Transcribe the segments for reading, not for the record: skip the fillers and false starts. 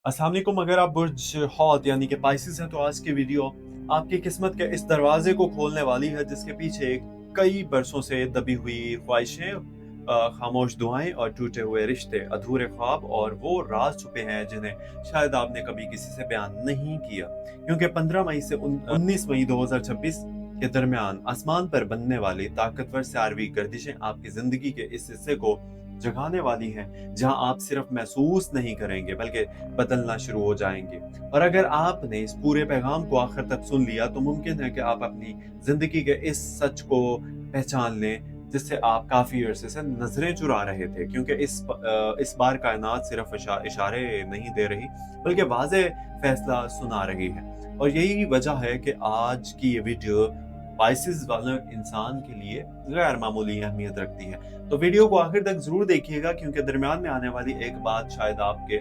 अस्सलाम वालेकुम। अगर आप बुर्ज हौत यानी कि पाइसेस हैं तो आज की वीडियो आपकी किस्मत के इस दरवाजे को खोलने वाली है जिसके पीछे कई बरसों से दबी हुई ख्वाहिशें, खामोश दुआएं और टूटे हुए रिश्ते, अधूरे ख्वाब और वो राज छुपे हैं जिन्हें शायद आपने कभी किसी से बयान नहीं किया। क्योंकि 15 मई से 19 मई 2026 के दरमियान आसमान पर बनने वाली ताकतवर सारवी गर्दिशें आपकी जिंदगी के इस हिस्से को जगाने वाली हैं जहां आप सिर्फ महसूस नहीं करेंगे बल्कि बदलना शुरू हो जाएंगे। और अगर आपने इस पूरे पैगाम को आखिर तक सुन लिया तो मुमकिन है कि आप अपनी जिंदगी के इस सच को पहचान लें जिससे आप काफी अरसे से नजरें चुरा रहे थे। क्योंकि इस बार कायनात सिर्फ इशारे नहीं दे रही बल्कि वाज़ेह फैसला सुना रही है। और यही वजह है कि आज की ये वीडियो स्पाइसेस वाले इंसान के लिए गैर मामूली अहमियत रखती है। तो वीडियो को आखिर तक जरूर देखिएगा क्योंकि दरमियान में आने वाली एक बात शायद आपके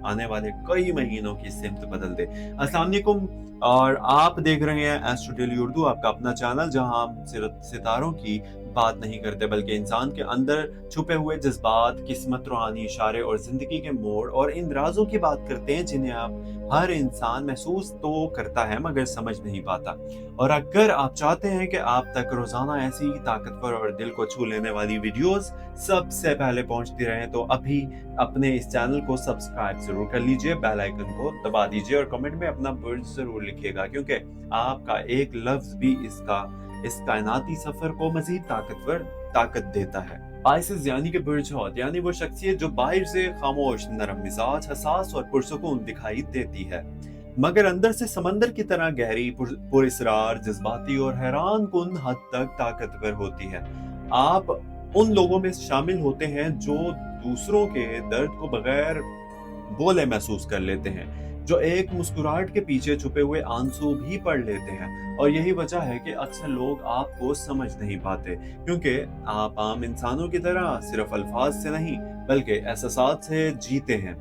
आने वाले कई महीनों की सिमत बदल दे। अस्सलाम वालेकुम और आप देख रहे हैं एस्ट्रो डेली उर्दू, आपका अपना चैनल जहां हम सिर्फ सितारों की बात नहीं करते बल्कि इंसान के अंदर छुपे हुए जज्बात, किस्मत, रूहानी इशारे और जिंदगी के मोड़ और इन राजों की बात करते हैं जिन्हें आप हर इंसान महसूस तो करता है मगर समझ नहीं पाता। और अगर आप चाहते हैं कि आप तक रोजाना ऐसी ताकतवर और दिल को छू लेने वाली वीडियोस सबसे पहले पहुंचती रहें तो अभी अपने इस चैनल को सब्सक्राइब जरूर कर लीजिए, बेल आइकन को दबा दीजिए और कमेंट में अपना बुर्ज जरूर लिखिएगा क्योंकि आपका एक लफ्ज भी इस कायनाती सफर को मजीद ताकत देता है। पाइसेस यानी कि बुर्ज हौत यानी वो शख्सियत जो बाहर से खामोश, नरम मिजाज, हसास और पुरसुकून दिखाई देती है मगर अंदर से समंदर की तरह गहरी, पुरस्रार, जज्बाती और हैरान कुन हद तक ताकतवर होती है। आप उन लोगों में शामिल होते हैं जो दूसरों के दर्द को बगैर बोले महसूस कर लेते हैं, जो एक मुस्कुराहट के पीछे छुपे हुए आंसू भी पढ़ लेते हैं। और यही वजह है कि अक्सर लोग आपको समझ नहीं पाते क्योंकि आप आम इंसानों की तरह सिर्फ अल्फाज से नहीं बल्कि एहसासात से जीते हैं।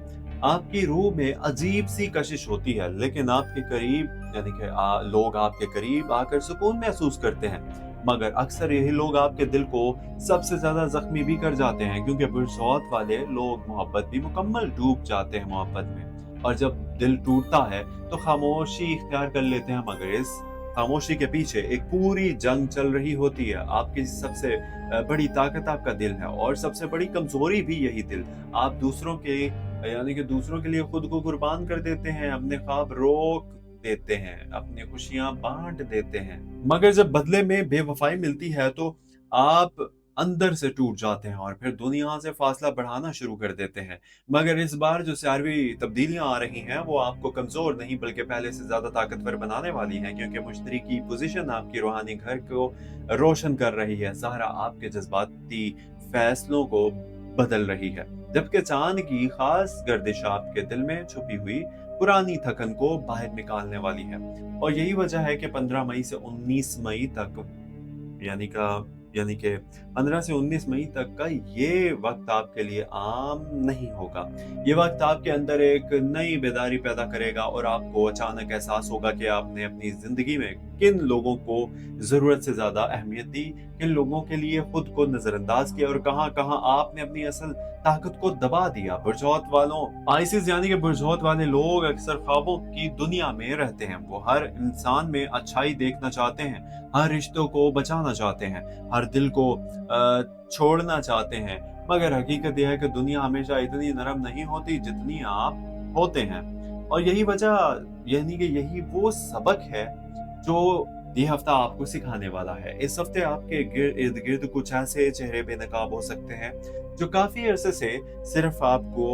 आपकी रूह में अजीब सी कशिश होती है लेकिन आपके करीब यानी कि लोग आपके करीब आकर सुकून महसूस करते हैं मगर अक्सर यही लोग आपके दिल को सबसे ज्यादा जख्मी भी कर जाते हैं क्योंकि बुर्सौत वाले लोग मोहब्बत भी मुकम्मल डूब जाते हैं मोहब्बत में। और जब दिल टूटता है तो खामोशी इख्तियार कर लेते हैं मगर इस खामोशी के पीछे एक पूरी जंग चल रही होती है। आपकी सबसे बड़ी ताकत आपका दिल है और सबसे बड़ी कमजोरी भी यही दिल। आप दूसरों के यानी कि दूसरों के लिए खुद को कुर्बान कर देते हैं, अपने ख्वाब रोक देते हैं, अपनी खुशियां बांट देते हैं मगर जब बदले में बेवफाई मिलती है तो आप अंदर से टूट जाते हैं और फिर दुनिया से फासला बढ़ाना शुरू कर देते हैं। मगर इस बार जो सारी तब्दीलियां आ रही हैं वो आपको कमजोर नहीं बल्कि पहले से ज्यादा ताकतवर बनाने वाली हैं क्योंकि मुश्तरी की पोजीशन आपकी रूहानी घर को रोशन कर रही है, ज़हरा आपके जज्बाती फैसलों को बदल रही है जबकि चांद की खास गर्दिश आपके दिल में छुपी हुई पुरानी थकन को बाहर निकालने वाली है। और यही वजह है कि 15 मई से 19 मई तक यानी का यानी कि 15 से 19 मई तक का ये वक्त आपके लिए आम नहीं होगा। ये वक्त आपके अंदर एक नई बेदारी पैदा करेगा और आपको अचानक एहसास होगा कि आपने अपनी जिंदगी में किन लोगों को जरूरत से ज्यादा अहमियत दी, किन लोगों के लिए खुद को नजरअंदाज किया और कहां कहां आपने अपनी असल ताकत को दबा दिया। बुर्जौत वालों आइसिस यानी कि बुर्जौत वाले लोग अक्सर ख्वाबों की दुनिया में रहते हैं। वो हर इंसान में अच्छाई देखना चाहते हैं, हर रिश्तों को बचाना चाहते हैं, हर दिल को छोड़ना चाहते हैं मगर हकीकत यह है कि दुनिया हमेशा इतनी नरम नहीं होती जितनी आप होते हैं। और यही वजह यानी कि यही वो सबक है जो ये हफ्ता आपको सिखाने वाला है। इस हफ्ते आपके इर्द गिर्द कुछ ऐसे चेहरे बेनकाब हो सकते हैं जो काफी अरसे से सिर्फ आपको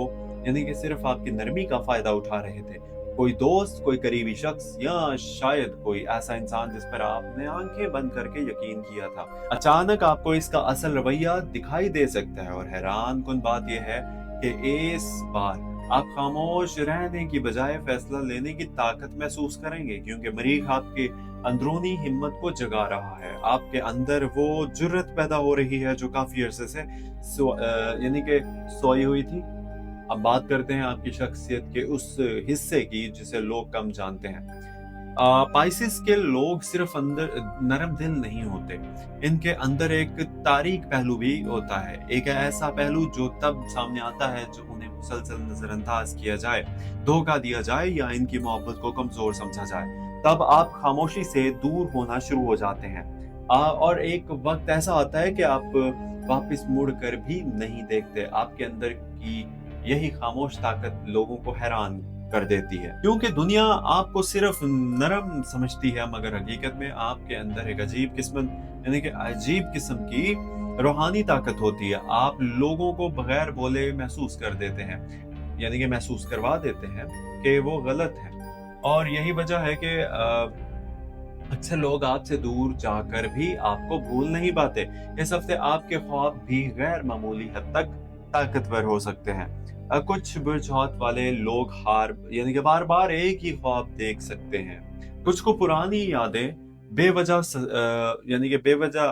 यानी कि सिर्फ आपकी नरमी का फायदा उठा रहे थे। कोई दोस्त, कोई करीबी शख्स या शायद कोई ऐसा इंसान जिस पर आपने आंखें बंद करके यकीन किया था। अचानक आपको इसका असल रवैया दिखाई दे सकता है और हैरान कुन बात यह है कि इस बार आप खामोश रहने की बजाय फैसला लेने की ताकत महसूस करेंगे क्योंकि मरीख आपके अंदरूनी हिम्मत को जगा रहा है। आपके अंदर वो जुर्रत पैदा हो रही है जो काफी अरसे से यानी कि सोई हुई थी। अब बात करते हैं आपकी शख्सियत के उस हिस्से की जिसे लोग कम जानते हैं। पाइसेस के लोग सिर्फ अंदर नरम दिल नहीं होते, इनके अंदर एक तारीख पहलू भी होता है। एक ऐसा पहलू जो तब सामने आता है जो उन्हें मुसलसल नजरअंदाज किया जाए, धोखा दिया जाए या इनकी मोहब्बत को कमजोर समझा जाए। तब आप खामोशी से दूर होना शुरू हो जाते हैं। और एक वक्त ऐसा आता है कि आप वापस मुड़ कर भी नहीं देखते। आपके अंदर की यही खामोश ताकत लोगों को हैरान कर देती है, क्योंकि दुनिया आपको सिर्फ नरम समझती है, मगर हकीकत में आपके अंदर एक अजीब किस्म की रूहानी ताकत होती है। आप लोगों को बगैर बोले महसूस कर देते हैं, यानी कि महसूस करवा देते हैं कि वो गलत है। और यही वजह है कि अक्सर लोग आपसे दूर जाकर भी आपको भूल नहीं पाते। इस हफ्ते आपके ख्वाब भी गैर मामूली हद तक ताकतवर हो सकते हैं। कुछ बुझारत वाले लोग हार यानी कि बार बार एक ही ख्वाब देख सकते हैं। कुछ को पुरानी यादें यानी कि बेवजह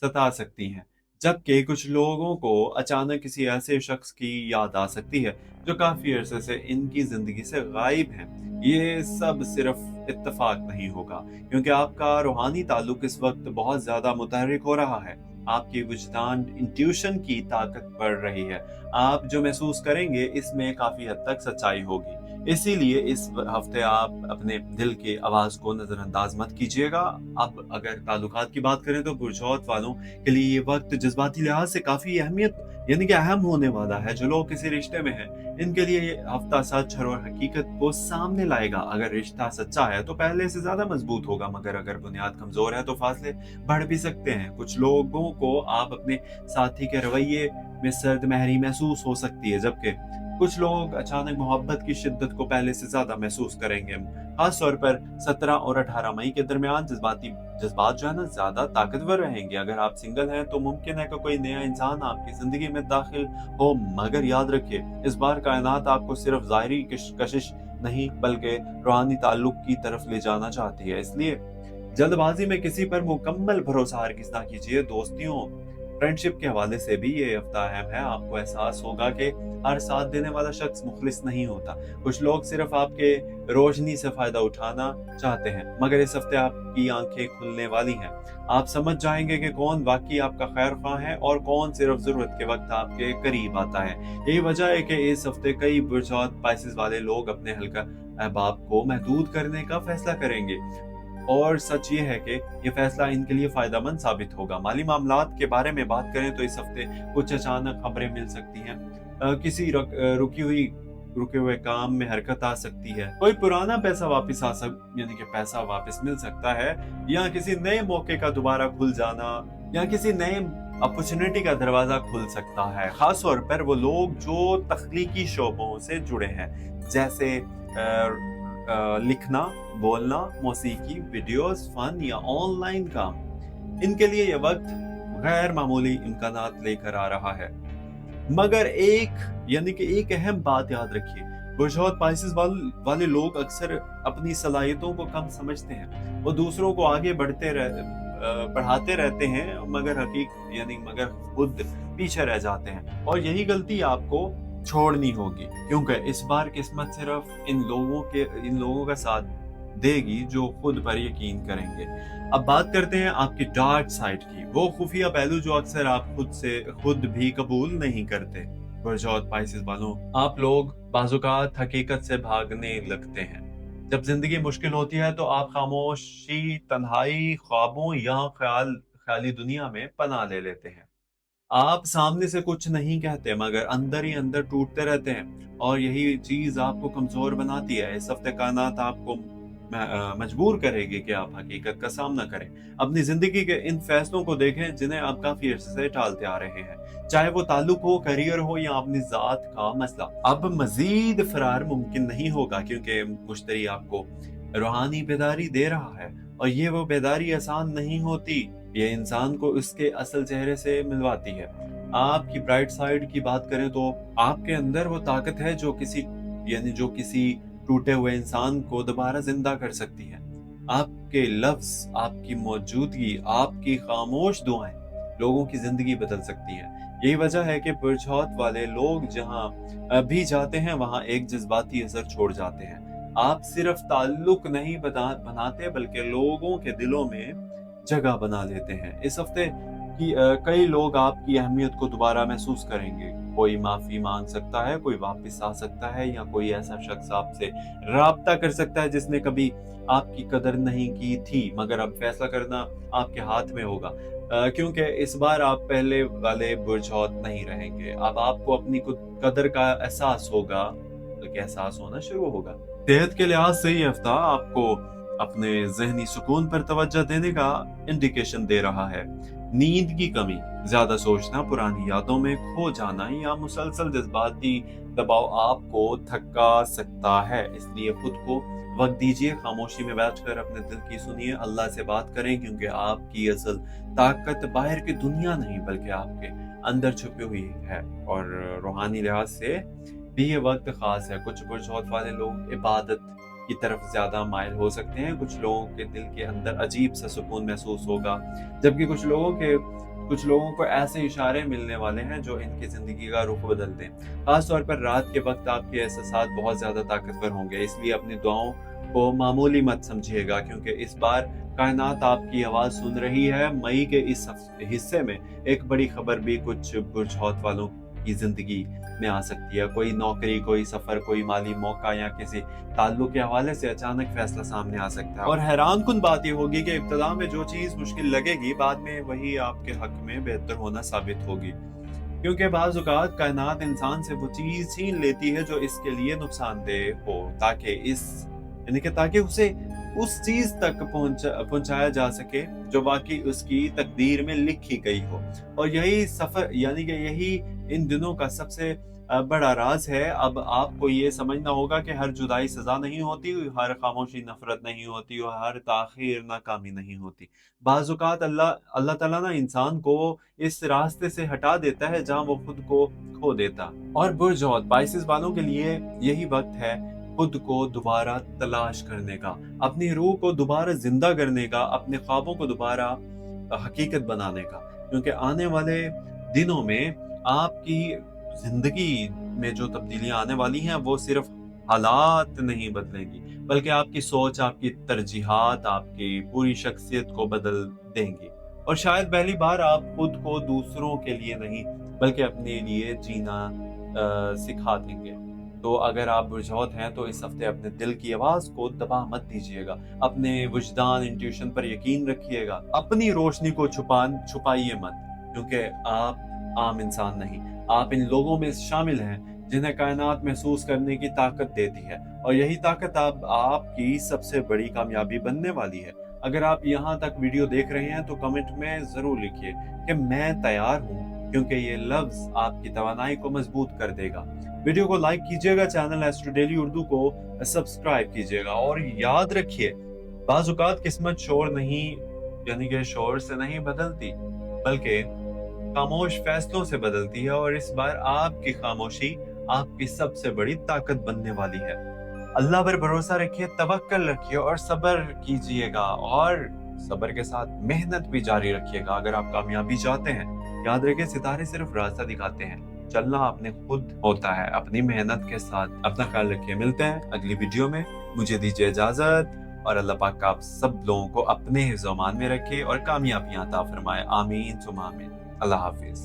सता सकती हैं, जबकि कुछ लोगों को अचानक किसी ऐसे शख्स की याद आ सकती है जो काफी अरसे से इनकी जिंदगी से गायब है। ये सब सिर्फ इत्तेफाक नहीं होगा, क्योंकि आपका रूहानी ताल्लुक इस वक्त बहुत ज्यादा मुतहर्रिक हो रहा है। आपकी विजदान इंट्यूशन की ताकत बढ़ रही है। आप जो महसूस करेंगे इसमें काफी हद तक सच्चाई होगी। इसीलिए इस हफ्ते आप अपने दिल की आवाज को नजरअंदाज मत कीजिएगा। अब अगर ताल्लुकात की बात करें तो बुर्जौत वालों के लिए ये वक्त जज्बाती लिहाज से काफी यानी कि अहम होने वाला है। जो लोग किसी रिश्ते में हैं, इनके लिए ये हफ्ता सच और हकीकत को सामने लाएगा। अगर रिश्ता सच्चा है तो पहले से ज्यादा मजबूत होगा, मगर अगर बुनियाद कमजोर है तो फासले बढ़ भी सकते हैं। कुछ लोगों को आप अपने साथी के रवैये में सर्द महरी महसूस हो सकती है, जबकि कुछ लोग अचानक मोहब्बत की शिद्दत को पहले से ज्यादा महसूस करेंगे। खास तौर पर 17 और 18 मई के दरमियान जज्बात जो है ना ज्यादा ताकतवर रहेंगे। अगर आप सिंगल हैं तो मुमकिन है कि कोई नया इंसान आपकी जिंदगी में दाखिल हो, मगर याद रखिए इस बार कायनात आपको सिर्फ ज़ाहिरी कशिश नहीं बल्कि रूहानी ताल्लुक की तरफ ले जाना चाहती है। इसलिए जल्दबाजी में किसी पर मुकम्मल भरोसा हरगिज़ ना कीजिए। दोस्तियों, फ्रेंडशिप के हवाले से भी ये हफ्ता अहम है। आपको एहसास होगा कि हर साथ देने वाला शख्स मुखलिस नहीं होता। कुछ लोग सिर्फ आपके रोशनी से फायदा उठाना चाहते हैं, मगर इस हफ्ते आपकी आंखें खुलने वाली हैं। आप समझ जाएंगे कि कौन वाकई आपका खैर ख्वाह है और कौन सिर्फ जरूरत के वक्त आपके करीब आता है। यही वजह है कि इस हफ्ते कई बुर्जौत पाइसेस वाले लोग अपने हल्का अहबाब को महदूद करने का फैसला करेंगे, और सच ये है कि ये फैसला इनके लिए फायदेमंद साबित होगा। माली मामलात के बारे में बात करें तो इस हफ्ते कुछ अचानक खबरें मिल सकती हैं। किसी रुके हुए काम में हरकत आ सकती है। कोई पुराना पैसा वापस यानी कि पैसा वापस मिल सकता है, या किसी नए मौके का दोबारा खुल जाना, या किसी नए अपॉर्चुनिटी का दरवाजा खुल सकता है। खास तौर पर वो लोग जो तख्लीकी शोबों से जुड़े हैं, जैसे लिखना, बोलना, मौसीकी, वीडियोस, फन या ऑनलाइन काम। इनके लिए यह वक्त गैर मामूली इम्कानात लेकर आ रहा है। मगर एक अहम बात याद रखिए, बुर्जौत पाइसेस वाले लोग अक्सर अपनी सलाहियतों को कम समझते हैं। वो दूसरों को आगे बढ़ाते रहते हैं, मगर खुद पीछे रह जाते हैं। और यही गलती आपको छोड़नी होगी, क्योंकि इस बार किस्मत सिर्फ इन लोगों का साथ देगी जो खुद पर यकीन करेंगे। अब बात करते हैं आपकी डार्क साइड की, वो खुफिया पहलू जो अक्सर आप खुद भी कबूल नहीं करते। बुर्जौत पाइसेस वालों, आप लोग बाजुकात हकीकत से भागने लगते हैं। जब जिंदगी मुश्किल होती है तो आप खामोशी, तन्हाई, ख्वाबों या ख्याली दुनिया में पनाह ले लेते हैं। आप सामने से कुछ नहीं कहते, मगर अंदर ही अंदर टूटते रहते हैं, और यही चीज आपको कमजोर बनाती है। इस हफ्ते कायनात आपको मजबूर करेगी कि आप हकीकत का सामना करें। अपनी जिंदगी के इन फैसलों को देखें जिन्हें आप काफी अरसे से टालते आ रहे हैं, चाहे वो ताल्लुक हो, करियर हो या अपनी जात का मसला। अब मजीद फरार मुमकिन नहीं होगा, क्योंकि मुश्तरी आपको रूहानी बेदारी दे रहा है, और ये वो बेदारी आसान नहीं होती। ये इंसान को उसके असल चेहरे से मिलवाती है। आपकी ब्राइट साइड की बात करें तो आपके अंदर वो ताकत है जो किसी टूटे हुए इंसान को दोबारा जिंदा कर सकती है। आपके लफ्ज, आपकी मौजूदगी, आपकी खामोश दुआएं लोगों की जिंदगी बदल सकती हैं। यही वजह है कि बुर्जौत वाले लोग जहां भी जाते हैं वहां एक जज्बाती असर छोड़ जाते हैं। آپ صرف تعلق نہیں بناتے بلکہ لوگوں کے دلوں میں جگہ بنا لیتے ہیں۔ اس ہفتے کئی لوگ آپ کی اہمیت کو دوبارہ محسوس کریں گے۔ کوئی معافی مانگ سکتا ہے، کوئی واپس آ سکتا ہے، یا کوئی ایسا شخص آپ سے رابطہ کر سکتا ہے جس نے کبھی آپ کی قدر نہیں کی تھی، مگر اب فیصلہ کرنا آپ کے ہاتھ میں ہوگا، کیونکہ اس بار آپ پہلے والے برجھوت نہیں رہیں گے۔ اب آپ کو اپنی قدر کا احساس ہوگا، بلکہ احساس ہونا شروع ہوگا۔ صحت کے لحاظ سے یہ ہفتہ آپ کو اپنے ذہنی سکون پر توجہ دینے کا انڈیکیشن دے رہا ہے۔ نیند کی کمی، زیادہ سوچنا، پرانی یادوں میں کھو جانا یا مسلسل جذباتی دباؤ آپ کو تھکا سکتا ہے۔ اس لیے خود کو وقت دیجیے، خاموشی میں بیٹھ کر اپنے دل کی سنیے، اللہ سے بات کریں، کیونکہ آپ کی اصل طاقت باہر کی دنیا نہیں بلکہ آپ کے اندر چھپی ہوئی ہے۔ اور روحانی لحاظ سے بھی یہ وقت خاص ہے۔ کچھ برجھوت والے لوگ عبادت کی طرف زیادہ مائل ہو سکتے ہیں، کچھ لوگوں کے دل کے اندر عجیب سا سکون محسوس ہوگا، جبکہ کچھ لوگوں کو ایسے اشارے ملنے والے ہیں جو ان کی زندگی کا رخ بدل دیں۔ خاص طور پر رات کے وقت آپ کے احساسات بہت زیادہ طاقتور ہوں گے، اس لیے اپنی دعاؤں کو معمولی مت سمجھیے گا، کیونکہ اس بار کائنات آپ کی آواز سن رہی ہے۔ مئی کے اس حصے میں ایک بڑی خبر بھی کچھ برجھوت والوں کی زندگی میں آ سکتی ہے۔ کوئی نوکری، کوئی سفر، کوئی مالی موقع یا کسی تعلق کے حوالے سے اچانک فیصلہ سامنے آ سکتا ہے۔ اور حیران کن بات یہ ہوگی کہ ابتدا میں جو چیز مشکل لگے گی، بعد میں وہی آپ کے حق میں بہتر ہونا ثابت ہوگی، کیونکہ بعض اوقات کائنات انسان سے وہ چیز چھین لیتی ہے جو اس کے لیے نقصان دہ ہو، تاکہ اسے اس چیز تک پہنچایا جا سکے جو واقعی اس کی تقدیر میں لکھی گئی ہو۔ اور یہی ان دنوں کا سب سے بڑا راز ہے۔ اب آپ کو یہ سمجھنا ہوگا کہ ہر جدائی سزا نہیں ہوتی، ہر خاموشی نفرت نہیں ہوتی، اور ہر تاخیر ناکامی نہیں ہوتی۔ بعض اوقات اللہ تعالیٰ نا انسان کو اس راستے سے ہٹا دیتا ہے جہاں وہ خود کو کھو دیتا۔ اور برجھوت پائسز والوں کے لیے یہی وقت ہے خود کو دوبارہ تلاش کرنے کا، اپنی روح کو دوبارہ زندہ کرنے کا، اپنے خوابوں کو دوبارہ حقیقت بنانے کا، کیونکہ آنے والے دنوں میں آپ کی زندگی میں جو تبدیلیاں آنے والی ہیں وہ صرف حالات نہیں بدلیں گی، بلکہ آپ کی سوچ، آپ کی ترجیحات، آپ کی پوری شخصیت کو بدل دیں گی۔ اور شاید پہلی بار آپ خود کو دوسروں کے لیے نہیں بلکہ اپنے لیے جینا سکھا دیں گے۔ تو اگر آپ برجھوت ہیں تو اس ہفتے اپنے دل کی آواز کو دبا مت دیجیے گا، اپنے وجدان انٹیوشن پر یقین رکھیے گا، اپنی روشنی کو چھپائیے مت، کیونکہ آپ عام انسان نہیں، آپ ان لوگوں میں شامل ہیں جنہیں کائنات محسوس کرنے کی طاقت دیتی ہے، اور یہی طاقت اب آپ کی سب سے بڑی کامیابی بننے والی ہے۔ اگر آپ یہاں تک ویڈیو دیکھ رہے ہیں تو کمنٹ میں ضرور لکھیے کہ میں تیار ہوں، کیونکہ یہ لفظ آپ کی توانائی کو مضبوط کر دے گا۔ ویڈیو کو لائک کیجیے گا، چینل ایسٹرو ڈیلی اردو کو سبسکرائب کیجیے گا، اور یاد رکھیے بعض اوقات قسمت شور سے نہیں بدلتی بلکہ خاموش فیصلوں سے بدلتی ہے، اور اس بار آپ کی خاموشی آپ کی سب سے بڑی طاقت بننے والی ہے۔ اللہ پر بھروسہ رکھیے، توکل رکھیے اور صبر کیجیے گا، اور صبر کے ساتھ محنت بھی جاری رکھیے گا اگر آپ کامیابی چاہتے ہیں۔ یاد رکھیں، ستارے صرف راستہ دکھاتے ہیں، چلنا اپنے خود ہوتا ہے۔ اپنی محنت کے ساتھ اپنا خیال رکھیے، ملتے ہیں اگلی ویڈیو میں، مجھے دیجیے اجازت، اور اللہ پاک آپ سب لوگوں کو اپنے حفظ و امان میں رکھے اور کامیابیاں عطا فرمائے، آمین ثم آمین۔ اللہ حافظ۔